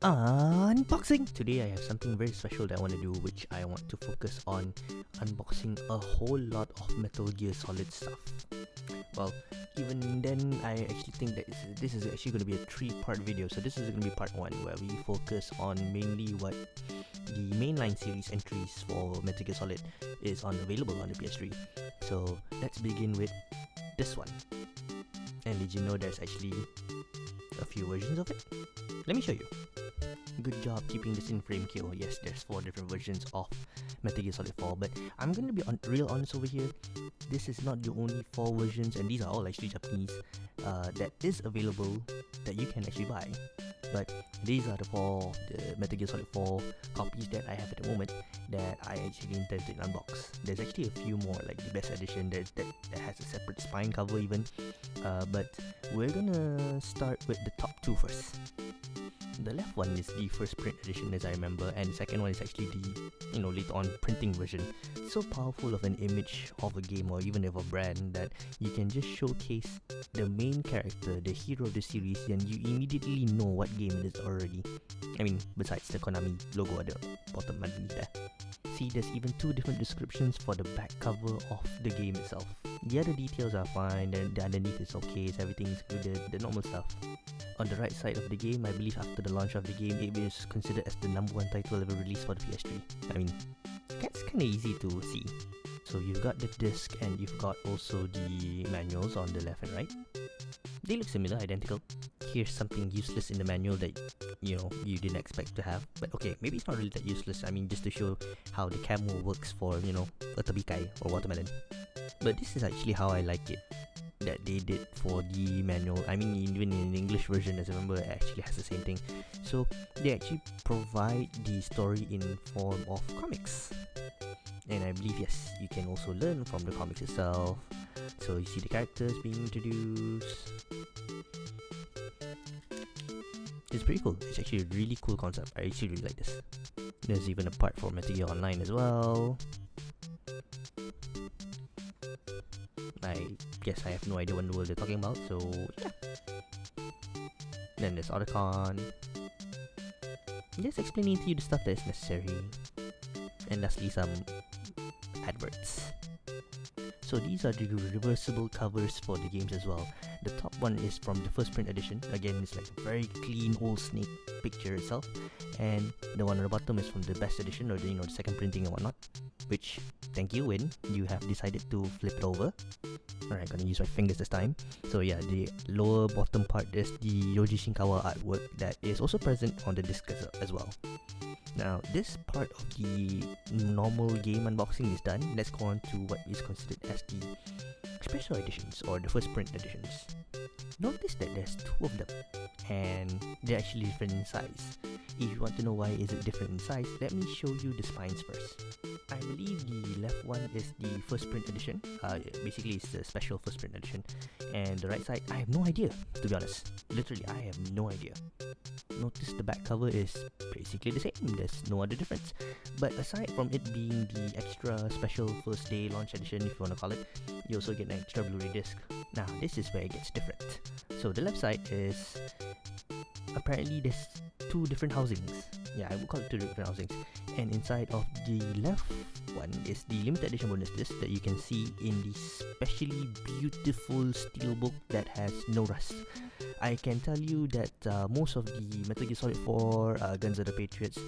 Unboxing! Today I have something very special that I want to do, which I want to focus on unboxing a whole lot of Metal Gear Solid stuff. Well, even then, I actually think that this is actually going to be a 3-part video. So this is going to be part 1, where we focus on mainly what the mainline series entries for Metal Gear Solid is available on the PS3. So let's begin with this one. And did you know there's actually a few versions of it? Let me show you. Good job keeping this in frame, Kyo. Yes, there's 4 different versions of Metal Gear Solid 4, but I'm gonna be real honest over here. This is not the only 4 versions, and these are all actually Japanese, that is available that you can actually buy. But these are the Metal Gear Solid 4 copies that I have at the moment that I actually intend to unbox. There's actually a few more, like the best edition that has a separate spine cover even. But we're gonna start with the top 2 first. The left one is the first print edition, as I remember, and the second one is actually the later on printing version. It's so powerful of an image of a game or even of a brand that you can just showcase the main character, the hero of the series, and you immediately know what game it is already. I mean, besides the Konami logo at the bottom underneath there. See, there's even 2 different descriptions for the back cover of the game itself. The other details are fine, the underneath is okay, so everything is good, the normal stuff. On the right side of the game, I believe after the launch of the game, it was considered as the #1 title ever released for the PS3. I mean, that's kinda easy to see. So you've got the disc and you've got also the manuals on the left and right. They look similar, identical. Here's something useless in the manual that you didn't expect to have. But okay, maybe it's not really that useless. I mean, just to show how the camo works for, a tabikai or watermelon. But this is actually how I like it, that they did for the manual. I mean, even in the English version, as I remember, it actually has the same thing. So they actually provide the story in form of comics. And I believe, yes, you can also learn from the comics itself. So you see the characters being introduced. It's pretty cool. It's actually a really cool concept. I actually really like this. There's even a part for Metal Gear Online as well. I guess I have no idea what in the world they're talking about, so yeah. Then there's Otacon. Just explaining to you the stuff that is necessary. And lastly, some adverts. So these are the reversible covers for the games as well. The top one is from the first print edition. Again, it's like a very clean old Snake picture itself. And the one on the bottom is from the best edition, or the second printing and whatnot. Which, thank you, Win. You have decided to flip it over. Alright, gonna use my fingers this time. So yeah, the lower bottom part is the Yoji Shinkawa artwork that is also present on the disc as well. Now, this part of the normal game unboxing is done. Let's go on to what is considered as the special editions, or the first print editions. Notice that there's 2 of them, and they're actually different in size. If you want to know why is it different in size, let me show you the spines first. I believe the left one is the first print edition. Basically it's the special first print edition. And the right side, I have no idea, to be honest. Literally, I have no idea. Notice the back cover is basically the same. There's no other difference. But aside from it being the extra special first day launch edition, if you want to call it, you also get an extra Blu-ray disc. Now, this is where it gets different. So the left side is, apparently there's 2 different housings. Yeah, I would call it 2 different housings. And inside of the left one is the limited edition bonus disc that you can see in the specially beautiful steelbook that has no rust. I can tell you that most of the Metal Gear Solid 4 Guns of the Patriots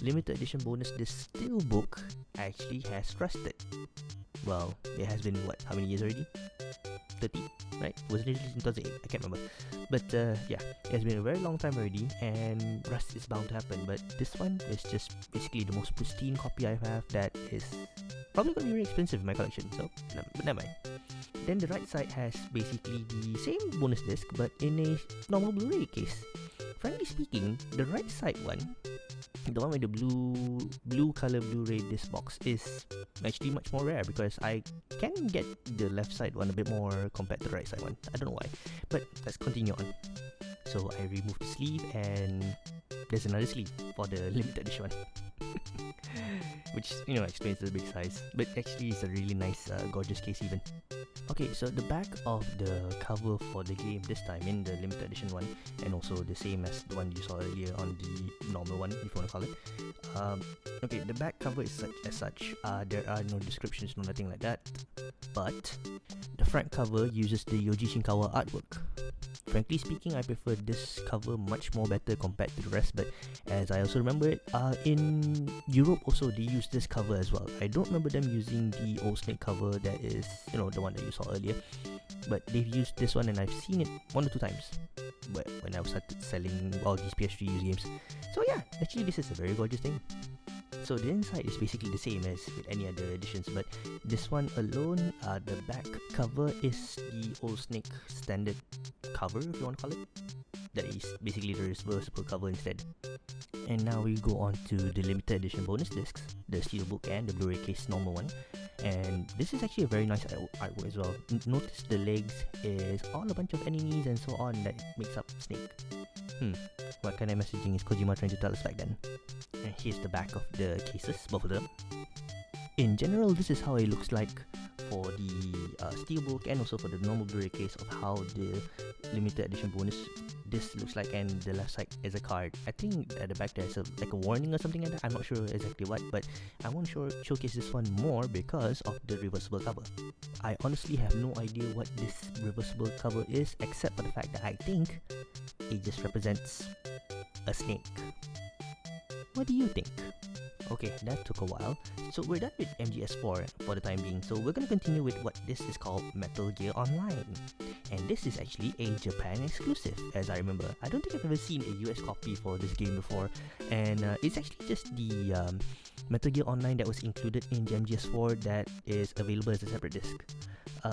limited edition bonus disc steelbook actually has rusted. Well, it has been how many years already? 30, right? Was it released in 2008? I can't remember. But yeah, it has been a very long time already, and rust is bound to happen. But this one is just basically the most pristine copy I have that is probably going to be very expensive in my collection, so but never mind. Then the right side has basically the same bonus disc, but in a normal Blu-ray case. Frankly speaking, the right side one, the one with the blue color Blu-ray disc box, is actually much more rare because I can get the left side one a bit more compared to the right side one. I don't know why, but let's continue on. So I remove the sleeve, and there's another sleeve for the limited edition one. which explains the big size. But actually, it's a really nice, gorgeous case even. Okay, so the back of the cover for the game this time in the limited edition one, and also the same as the one you saw earlier on the normal one, if you want to call it. Okay, the back cover is such. There are no descriptions, no nothing like that. But the front cover uses the Yoji Shinkawa artwork. Frankly speaking, I prefer this cover much more better compared to the rest, but as I also remember it, in Europe also they use this cover as well. I don't remember them using the old Snake cover that is, the one that you saw earlier, but they've used this one and I've seen it 1 or 2 times when I started selling all these PS3 used games. So yeah, actually this is a very gorgeous thing. So the inside is basically the same as with any other editions, but this one alone, the back cover is the old Snake standard cover, if you want to call it. That is basically the reversible cover instead. And now we go on to the limited edition bonus discs, the steelbook and the Blu-ray case normal one. And this is actually a very nice artwork as well. Notice the legs is all a bunch of enemies and so on that makes up Snake. What kind of messaging is Kojima trying to tell us back then? And here's the back of the cases, both of them. In general, this is how it looks like for the steelbook and also for the normal Blu-ray case of how the limited edition bonus disc looks like, and the left side is a card. I think at the back there's like a warning or something like that. I'm not sure exactly what, but I want to showcase this one more because of the reversible cover. I honestly have no idea what this reversible cover is, except for the fact that I think it just represents a snake. What do you think? Okay, that took a while. So we're done with MGS4 for the time being. So we're gonna continue with what this is called Metal Gear Online. And this is actually a Japan exclusive, as I remember. I don't think I've ever seen a US copy for this game before. And it's actually just the Metal Gear Online that was included in the MGS4 that is available as a separate disc.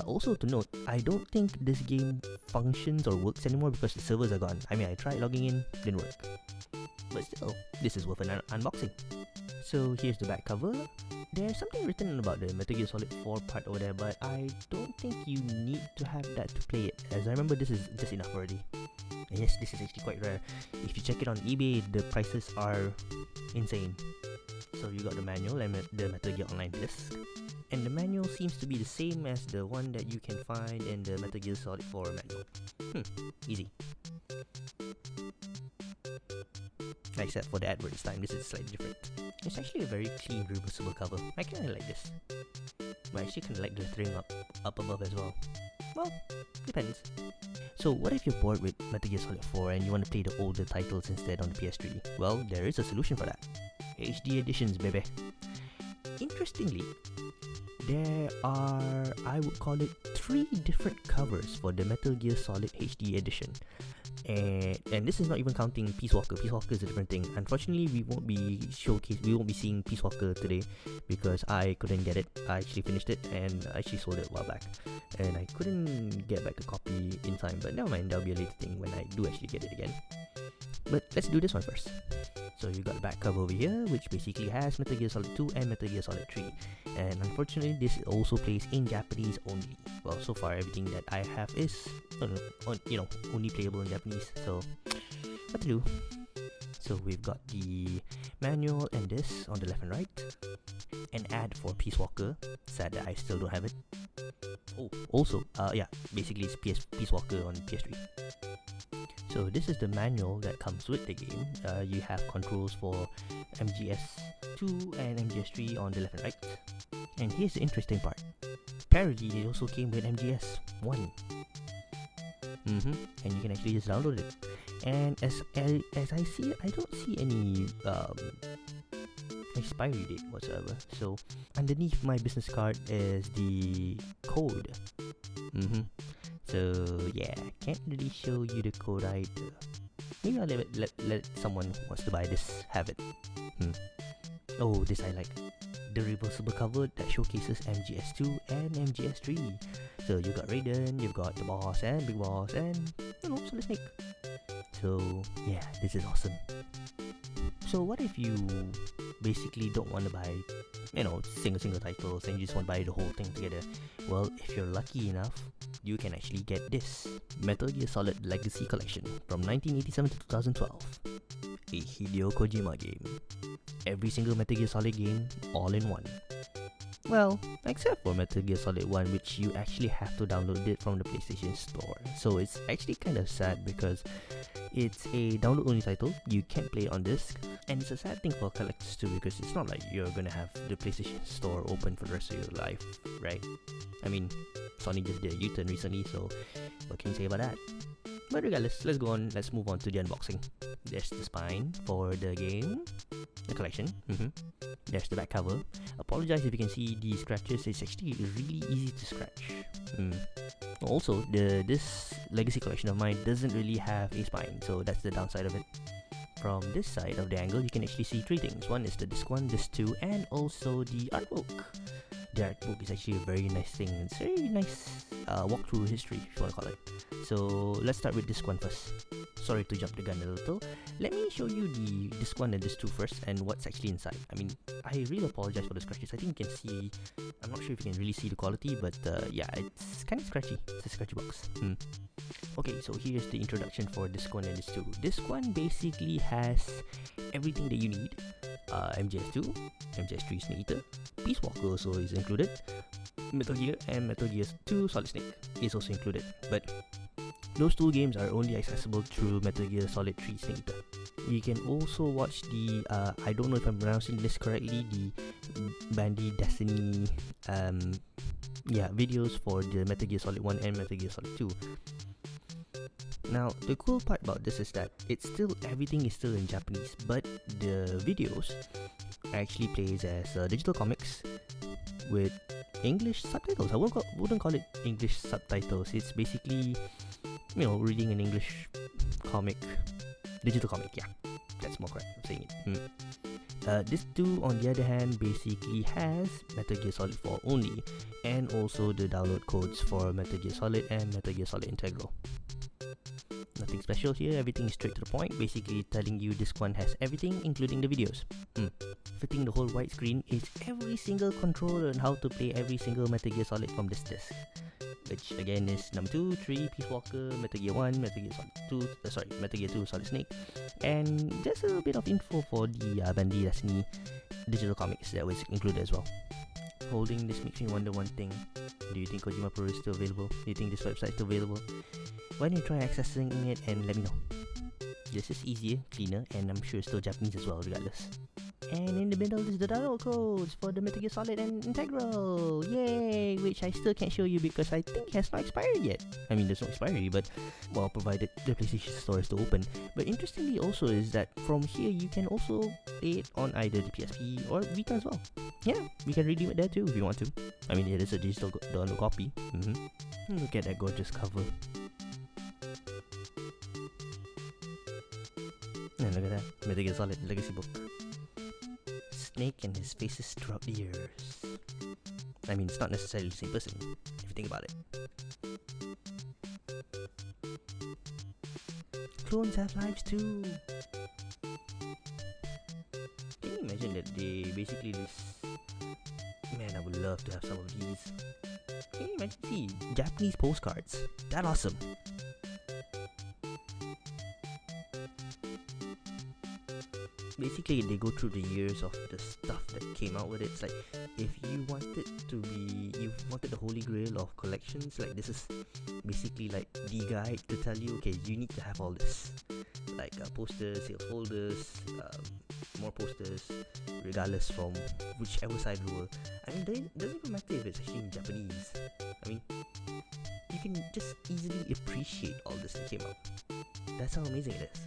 Also to note, I don't think this game functions or works anymore because the servers are gone. I mean, I tried logging in, didn't work. But still, this is worth an unboxing. So here's the back cover. There's something written about the Metal Gear Solid 4 part over there, but I don't think you need to have that to play it, as I remember this is just enough already. And yes, this is actually quite rare. If you check it on eBay, the prices are insane. So you got the manual and the Metal Gear Online disc. And the manual seems to be the same as the one that you can find in the Metal Gear Solid 4 manual. Easy. Except for the advert this time, this is slightly different. It's actually a very clean reversible cover. I kinda like this. But I actually kinda like the lettering up above as well. Well, depends. So what if you're bored with Metal Gear Solid 4 and you want to play the older titles instead on the PS3? Well, there is a solution for that. HD editions, baby. Interestingly, there are, I would call it, 3 different covers for the Metal Gear Solid HD edition. And this is not even counting Peace Walker. Peace Walker is a different thing. Unfortunately, we won't be seeing Peace Walker today because I couldn't get it. I actually finished it and I actually sold it a while back, and I couldn't get back a copy in time. But never mind, that'll be a later thing when I do actually get it again. But let's do this one first. So you got the back cover over here, which basically has Metal Gear Solid 2 and Metal Gear Solid 3. And unfortunately, this also plays in Japanese only. Well, so far everything that I have is, only playable in Japanese. So, what to do? So we've got the manual and this on the left and right. An ad for Peace Walker. Sad that I still don't have it. Oh, also, basically it's Peace Walker on PS3. So this is the manual that comes with the game. You have controls for MGS2 and MGS3 on the left and right. And here's the interesting part. Apparently it also came with MGS1. And you can actually just download it. And as I see it, I don't see any expiry date whatsoever. So underneath my business card is the code. So yeah, can't really show you the code either. Maybe I'll let someone who wants to buy this have it. Oh, this I like. The reversible cover that showcases MGS2 and MGS3. So you got Raiden, you've got the boss and Big Boss, and Solid Snake. So yeah, this is awesome. So what if you basically don't want to buy, single titles and you just want to buy the whole thing together? Well, if you're lucky enough, you can actually get this Metal Gear Solid Legacy Collection from 1987 to 2012, a Hideo Kojima game. every single Metal Gear Solid game all in one. Well, except for Metal Gear Solid 1, which you actually have to download it from the PlayStation Store. So it's actually kind of sad because it's a download only title, you can't play it on disc, and it's a sad thing for collectors too because it's not like you're gonna have the PlayStation Store open for the rest of your life, right? I mean, Sony just did a U-turn recently, so what can you say about that? But regardless, let's move on to the unboxing. There's the spine for the game, the collection. There's the back cover. Apologize if you can see the scratches, it's actually really easy to scratch. Also, this Legacy collection of mine doesn't really have a spine, so that's the downside of it. From this side of the angle, you can actually see three things. One is the disc 1, disc 2, and also the artbook. The artbook is actually a very nice thing. It's a very nice walkthrough history, if you want to call it. So let's start with disc 1 first. Sorry to jump the gun a little. Let me show you the disc 1 and disc 2 first and what's actually inside. I mean, I really apologize for the scratches. I think you can see, I'm not sure if you can really see the quality, but yeah, it's kind of scratchy. It's a scratchy box. Okay, so here's the introduction for disc 1 and disc 2. Disc 1 basically has everything that you need. MGS2, MGS3 Snake Eater, Peace Walker also is included, Metal Gear and Metal Gear 2 Solid Snake is also included, but those two games are only accessible through Metal Gear Solid 3 Snake Eater. You can also watch the, I don't know if I'm pronouncing this correctly, the Bandy Destiny videos for the Metal Gear Solid 1 and Metal Gear Solid 2. Now, the cool part about this is that everything is still in Japanese, but the videos actually plays as digital comics with English subtitles. I wouldn't call it English subtitles. It's basically, reading an English comic, digital comic. Yeah, that's more correct. I'm saying it. This 2, on the other hand, basically has Metal Gear Solid 4 only, and also the download codes for Metal Gear Solid and Metal Gear Solid Integral. Nothing special here, everything is straight to the point, basically telling you disc 1 has everything including the videos. Fitting the whole widescreen is every single controller and how to play every single Metal Gear Solid from this disc. Which again is number 2, 3, Peace Walker, Metal Gear 1, Metal Gear Solid 2, Metal Gear 2 Solid Snake, and just a little bit of info for the Bandy Destiny digital comics that was included as well. Holding this makes me wonder one thing. Do you think Kojima Pro is still available? Do you think this website is still available? Why don't you try accessing it and let me know? This is easier, cleaner, and I'm sure it's still Japanese as well regardless. And in the middle is the download codes for the Metal Gear Solid and Integral. Yay! Which I still can't show you because I think it has not expired yet. I mean, there's no expiry, but well, provided the PlayStation Store is still open. But interestingly also is that from here you can also play it on either the PSP or Vita as well. Yeah, you can redeem it there too if you want to. I mean, it is a digital download copy. Look at that gorgeous cover. And look at that, Metal Gear Solid Legacy book. Snake and his faces throughout the years. I mean, it's not necessarily the same person, if you think about it. Clones have lives too! Can you imagine that they basically Man, I would love to have some of these. Can you imagine? See, Japanese postcards. That awesome! Basically, they go through the years of the stuff that came out with it. It's like, if you wanted the holy grail of collections, like this is basically like the guide to tell you, okay, you need to have all this. Like posters, sales folders, more posters, regardless from whichever side of the world. I mean, it doesn't even matter if it's actually in Japanese. I mean, you can just easily appreciate all this that came out. That's how amazing it is.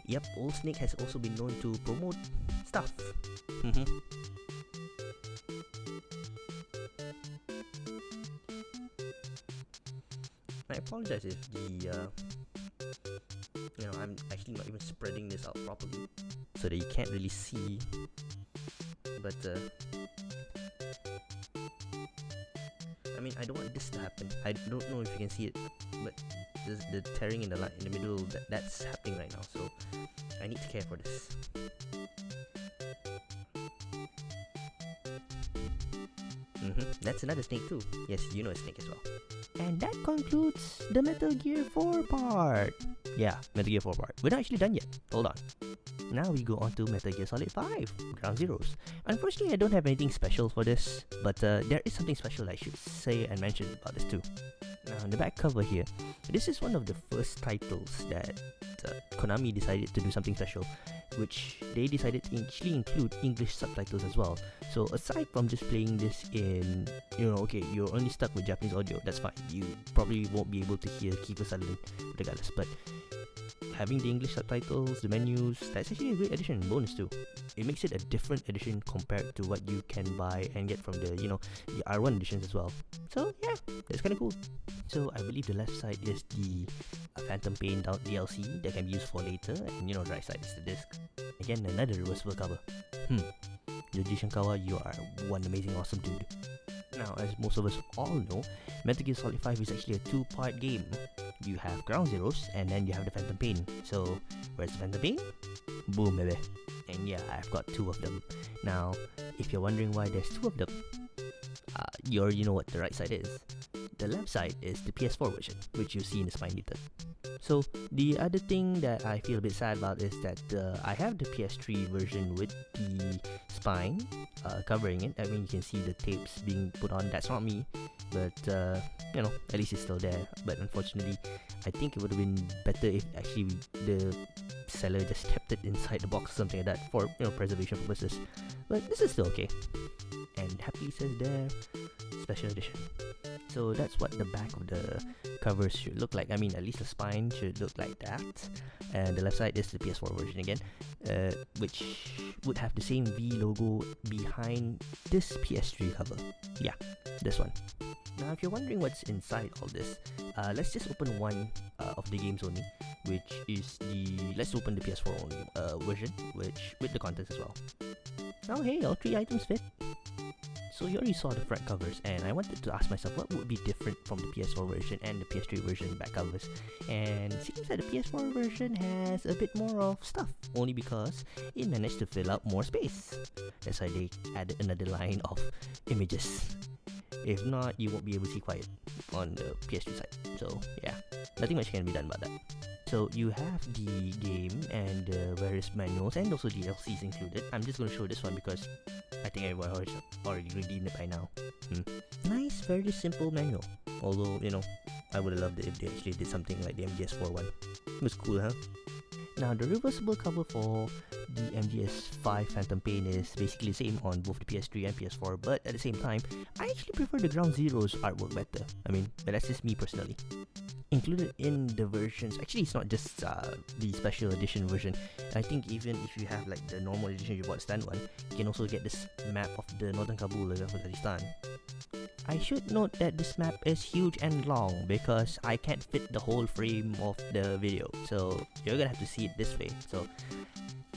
Yep, Old Snake has also been known to promote stuff. I apologize if I'm actually not even spreading this out properly, so that you can't really see. But I mean, I don't want this to happen. I don't know if you can see it, but the tearing in the line in the middle, that's happening right now. So I need to care for this. That's another snake too. Yes, you know a snake as well. And that concludes the Metal Gear 4 part. Yeah, Metal Gear 4 part. We're not actually done yet. Hold on. Now we go on to Metal Gear Solid 5, Ground Zeroes. Unfortunately, I don't have anything special for this, but there is something special I should say and mention about this too. Now, on the back cover here, this is one of the first titles that Konami decided to do something special, which they decided to actually include English subtitles as well. So aside from just playing this in, okay, you're only stuck with Japanese audio, that's fine. You probably won't be able to hear Kiefer Sutherland regardless, but having the English subtitles, the menus, that's actually a great addition, bonus too. It makes it a different edition compared to what you can buy and get from the, the R1 editions as well. So yeah, that's kind of cool. So I believe the left side is the Phantom Pain DLC that can be used for later, and the right side is the disc. Again, another reversible cover. Yoji Shankawa, you are one amazing awesome dude. Now, as most of us all know, Metal Gear Solid 5 is actually a two-part game. You have Ground Zeroes, and then you have the Phantom Pain. So, where's the Phantom Pain? Boom, baby. And yeah, I've got two of them. Now, if you're wondering why there's two of them, you already know what the right side is. The left side is the PS4 version, which you see in the spine meter. So, the other thing that I feel a bit sad about is that I have the PS3 version with the spine covering it. I mean, you can see the tapes being put on. That's not me, but at least it's still there. But unfortunately, I think it would have been better if actually the seller just kept it inside the box or something like that for preservation purposes. But this is still okay. And happily says there, special edition. So that's what the back of the covers should look like. I mean, at least the spine should look like that. And the left side is the PS4 version again, which would have the same V logo behind this PS3 cover. Yeah, this one. Now, if you're wondering what's inside all this, let's just open one of the games only, which is let's open the PS4 only version, which with the contents as well. Oh hey, all three items fit. So you already saw the front covers, and I wanted to ask myself what would be different from the PS4 version and the PS3 version back covers. And it seems that the PS4 version has a bit more of stuff, only because it managed to fill up more space. That's why they added another line of images. If not, you won't be able to see quite on the PS3 side. So yeah, nothing much can be done about that. So you have the game and various manuals and also DLCs included. I'm just going to show this one because I think everyone already redeemed it by now. Nice, very simple manual. Although, I would have loved it if they actually did something like the MGS4 one. It was cool, huh? Now, the reversible cover for the MGS5 Phantom Pain is basically the same on both the PS3 and PS4, but at the same time, I actually prefer the Ground Zeroes artwork better. I mean, but that's just me personally. Included in the versions, actually it's not just the special edition version. I think even if you have like the normal edition, you bought stand one, you can also get this map of the Northern Kabul of Afghanistan. I should note that this map is huge and long because I can't fit the whole frame of the video, so you're gonna have to see it this way. So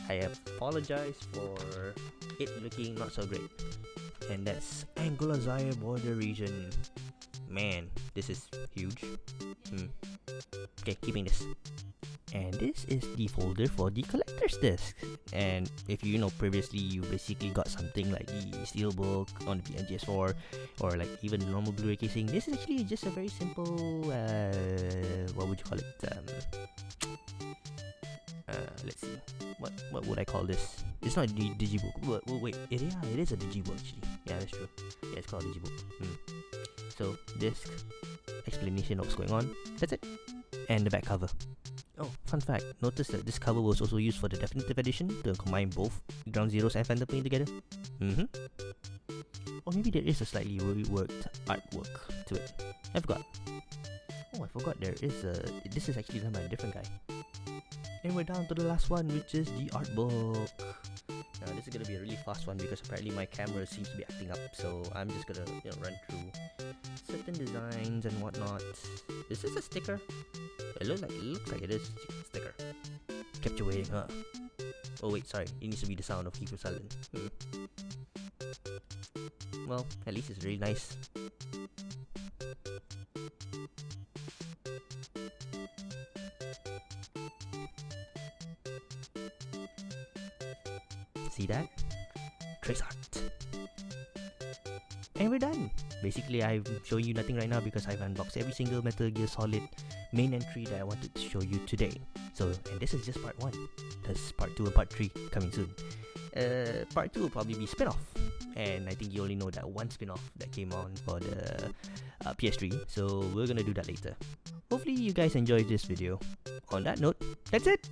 I apologize for it looking not so great. And that's Angola Zaire border region. Man, this is huge. Okay, keeping this. And this is the folder for the collector's disc. And if you know previously, you basically got something like the steelbook on the MGS4 or like even the normal Blu-ray casing. This is actually just a very simple, what would you call it? Let's see. What would I call this? It's not a digibook. Wait, it is a digibook actually. Yeah, that's true. Yeah, it's called a digibook. So, disc, explanation of what's going on, that's it. And the back cover. Oh, fun fact, notice that this cover was also used for the definitive edition to combine both Ground Zeroes and Phantom Pain together. Or maybe there is a slightly reworked artwork to it. I forgot. Oh, I forgot there is this is actually done by a different guy. And we're down to the last one, which is the art book. Now this is gonna be a really fast one because apparently my camera seems to be acting up, so I'm just gonna run through certain designs and whatnot. Is this a sticker? It looks like it is a sticker. Kept you waiting, huh? Oh wait, sorry. It needs to be the sound of Kiefer Sutherland. Well, at least it's really nice. See that? Trace art. And we're done. Basically, I'm showing you nothing right now because I've unboxed every single Metal Gear Solid main entry that I wanted to show you today. So, and this is just part 1. There's part 2 and part 3 coming soon. Part 2 will probably be spin-off, and I think you only know that one spin-off that came on for the PS3, so we're gonna do that later. Hopefully you guys enjoyed this video. On that note, that's it!